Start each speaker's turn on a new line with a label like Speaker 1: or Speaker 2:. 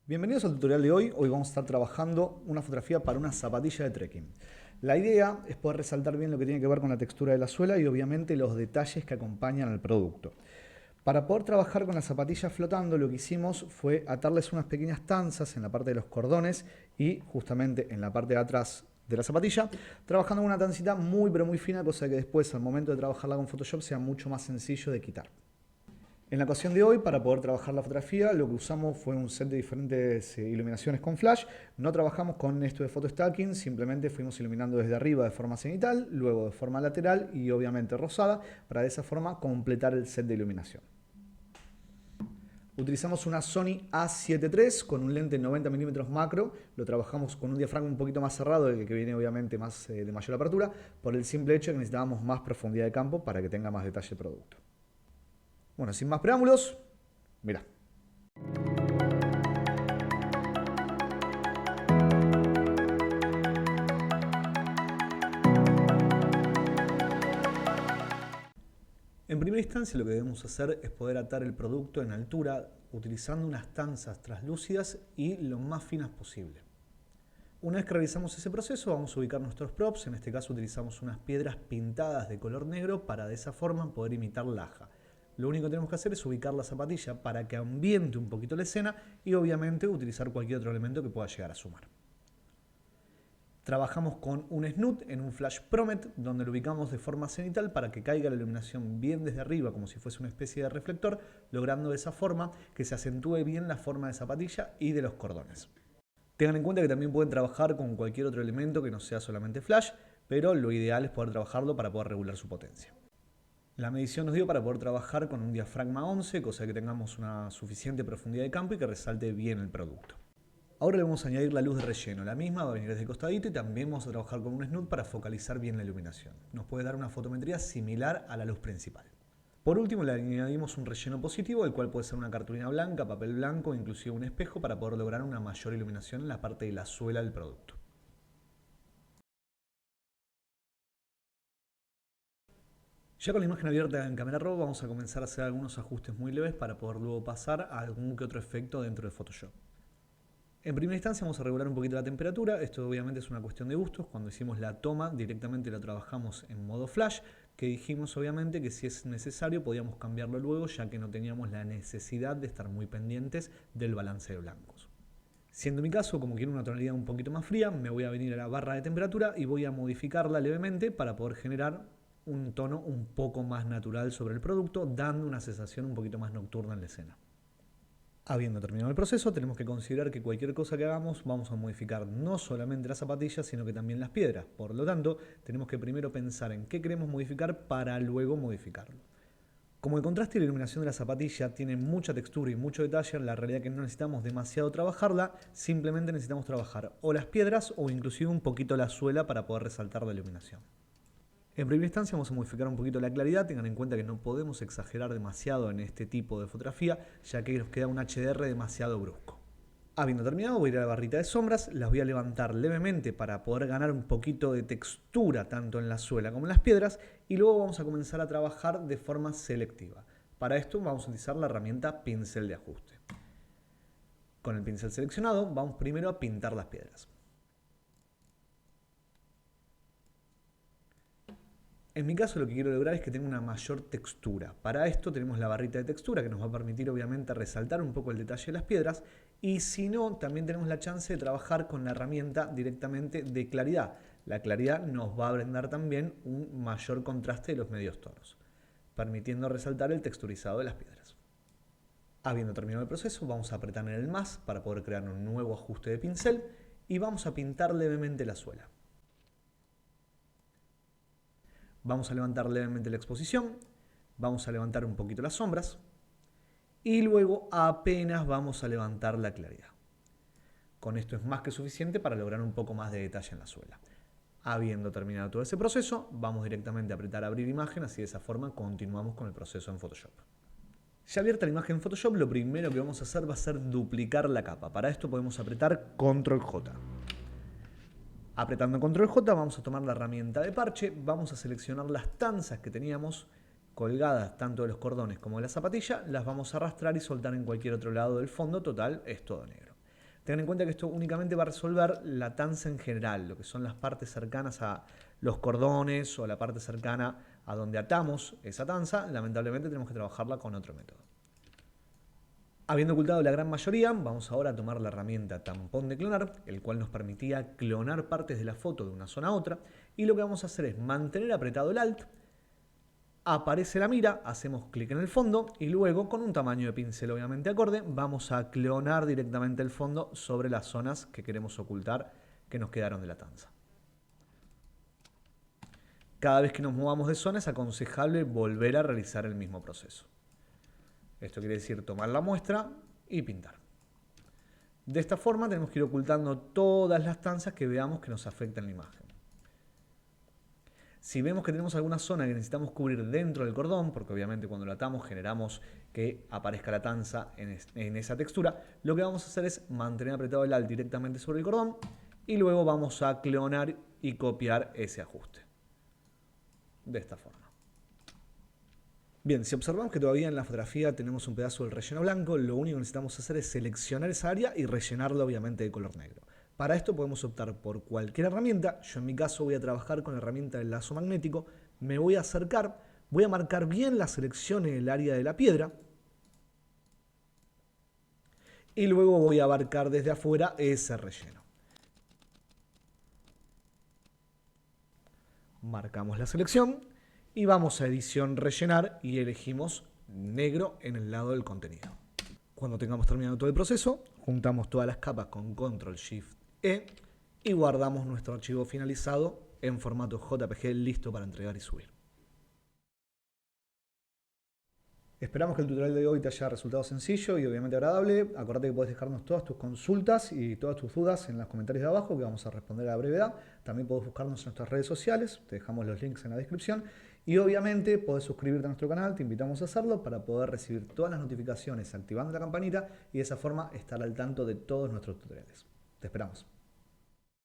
Speaker 1: Bienvenidos al tutorial de hoy. Hoy vamos a estar trabajando una fotografía para una zapatilla de trekking. La idea es poder resaltar bien lo que tiene que ver con la textura de la suela y obviamente los detalles que acompañan al producto. Para poder trabajar con la zapatilla flotando, lo que hicimos fue atarles unas pequeñas tanzas en la parte de los cordones y justamente en la parte de atrás de la zapatilla, trabajando con una tancita muy pero muy fina, cosa que después al momento de trabajarla con Photoshop sea mucho más sencillo de quitar. En la ocasión de hoy, para poder trabajar la fotografía, lo que usamos fue un set de diferentes iluminaciones con flash. No trabajamos con esto de photostacking, simplemente fuimos iluminando desde arriba de forma cenital, luego de forma lateral y obviamente rosada, para de esa forma completar el set de iluminación. Utilizamos una Sony A7 III con un lente 90 mm macro. Lo trabajamos con un diafragma un poquito más cerrado, del que viene obviamente más de mayor apertura, por el simple hecho de que necesitábamos más profundidad de campo para que tenga más detalle el producto. Bueno, sin más preámbulos, mira. En primera instancia lo que debemos hacer es poder atar el producto en altura utilizando unas tanzas translúcidas y lo más finas posible. Una vez que realizamos ese proceso vamos a ubicar nuestros props, en este caso utilizamos unas piedras pintadas de color negro para de esa forma poder imitar laja. Lo único que tenemos que hacer es ubicar la zapatilla para que ambiente un poquito la escena y obviamente utilizar cualquier otro elemento que pueda llegar a sumar. Trabajamos con un snoot en un flash Promet donde lo ubicamos de forma cenital para que caiga la iluminación bien desde arriba como si fuese una especie de reflector, logrando de esa forma que se acentúe bien la forma de zapatilla y de los cordones. Tengan en cuenta que también pueden trabajar con cualquier otro elemento que no sea solamente flash, pero lo ideal es poder trabajarlo para poder regular su potencia. La medición nos dio para poder trabajar con un diafragma 11, cosa que tengamos una suficiente profundidad de campo y que resalte bien el producto. Ahora le vamos a añadir la luz de relleno. La misma va a venir desde el costadito y también vamos a trabajar con un snoot para focalizar bien la iluminación. Nos puede dar una fotometría similar a la luz principal. Por último le añadimos un relleno positivo, el cual puede ser una cartulina blanca, papel blanco o inclusive un espejo para poder lograr una mayor iluminación en la parte de la suela del producto. Ya con la imagen abierta en Camera Raw vamos a comenzar a hacer algunos ajustes muy leves para poder luego pasar a algún que otro efecto dentro de Photoshop. En primera instancia vamos a regular un poquito la temperatura. Esto obviamente es una cuestión de gustos. Cuando hicimos la toma directamente la trabajamos en modo flash, que dijimos obviamente que si es necesario podíamos cambiarlo luego, ya que no teníamos la necesidad de estar muy pendientes del balance de blancos. Siendo mi caso, como quiero una tonalidad un poquito más fría, me voy a venir a la barra de temperatura y voy a modificarla levemente para poder generar un tono un poco más natural sobre el producto, dando una sensación un poquito más nocturna en la escena. Habiendo terminado el proceso, tenemos que considerar que cualquier cosa que hagamos vamos a modificar no solamente las zapatillas, sino que también las piedras. Por lo tanto, tenemos que primero pensar en qué queremos modificar para luego modificarlo. Como el contraste y la iluminación de la zapatilla tienen mucha textura y mucho detalle, la realidad es que no necesitamos demasiado trabajarla, simplemente necesitamos trabajar o las piedras o inclusive un poquito la suela para poder resaltar la iluminación. En primera instancia vamos a modificar un poquito la claridad. Tengan en cuenta que no podemos exagerar demasiado en este tipo de fotografía, ya que nos queda un HDR demasiado brusco. Habiendo terminado, voy a ir a la barrita de sombras, las voy a levantar levemente para poder ganar un poquito de textura tanto en la suela como en las piedras y luego vamos a comenzar a trabajar de forma selectiva. Para esto vamos a utilizar la herramienta pincel de ajuste. Con el pincel seleccionado vamos primero a pintar las piedras. En mi caso lo que quiero lograr es que tenga una mayor textura. Para esto tenemos la barrita de textura que nos va a permitir obviamente resaltar un poco el detalle de las piedras y si no, también tenemos la chance de trabajar con la herramienta directamente de claridad. La claridad nos va a brindar también un mayor contraste de los medios tonos, permitiendo resaltar el texturizado de las piedras. Habiendo terminado el proceso, vamos a apretar en el más para poder crear un nuevo ajuste de pincel y vamos a pintar levemente la suela. Vamos a levantar levemente la exposición, vamos a levantar un poquito las sombras y luego apenas vamos a levantar la claridad. Con esto es más que suficiente para lograr un poco más de detalle en la suela. Habiendo terminado todo ese proceso, vamos directamente a apretar abrir imagen, así de esa forma continuamos con el proceso en Photoshop. Ya abierta la imagen en Photoshop, lo primero que vamos a hacer va a ser duplicar la capa. Para esto podemos apretar Control J. Apretando Control J vamos a tomar la herramienta de parche, vamos a seleccionar las tanzas que teníamos colgadas tanto de los cordones como de la zapatilla, las vamos a arrastrar y soltar en cualquier otro lado del fondo, total es todo negro. Ten en cuenta que esto únicamente va a resolver la tanza en general, lo que son las partes cercanas a los cordones o la parte cercana a donde atamos esa tanza. Lamentablemente tenemos que trabajarla con otro método. Habiendo ocultado la gran mayoría, vamos ahora a tomar la herramienta tampón de clonar, el cual nos permitía clonar partes de la foto de una zona a otra, y lo que vamos a hacer es mantener apretado el Alt, aparece la mira, hacemos clic en el fondo y luego con un tamaño de pincel obviamente acorde, vamos a clonar directamente el fondo sobre las zonas que queremos ocultar que nos quedaron de la tanza. Cada vez que nos movamos de zona es aconsejable volver a realizar el mismo proceso. Esto quiere decir tomar la muestra y pintar. De esta forma tenemos que ir ocultando todas las tanzas que veamos que nos afectan la imagen. Si vemos que tenemos alguna zona que necesitamos cubrir dentro del cordón, porque obviamente cuando lo atamos generamos que aparezca la tanza en esa textura, lo que vamos a hacer es mantener apretado el Alt directamente sobre el cordón y luego vamos a clonar y copiar ese ajuste. De esta forma. Bien, si observamos que todavía en la fotografía tenemos un pedazo del relleno blanco, lo único que necesitamos hacer es seleccionar esa área y rellenarla obviamente de color negro. Para esto podemos optar por cualquier herramienta. Yo en mi caso voy a trabajar con la herramienta del lazo magnético. Me voy a acercar, voy a marcar bien la selección en el área de la piedra. Y luego voy a abarcar desde afuera ese relleno. Marcamos la selección y vamos a edición rellenar y elegimos negro en el lado del contenido. Cuando tengamos terminado todo el proceso, juntamos todas las capas con Ctrl+Shift+E y guardamos nuestro archivo finalizado en formato JPG listo para entregar y subir. Esperamos que el tutorial de hoy te haya resultado sencillo y obviamente agradable. Acordate que puedes dejarnos todas tus consultas y todas tus dudas en los comentarios de abajo que vamos a responder a la brevedad. También puedes buscarnos en nuestras redes sociales, te dejamos los links en la descripción. Y obviamente podés suscribirte a nuestro canal, te invitamos a hacerlo para poder recibir todas las notificaciones activando la campanita y de esa forma estar al tanto de todos nuestros tutoriales. Te esperamos.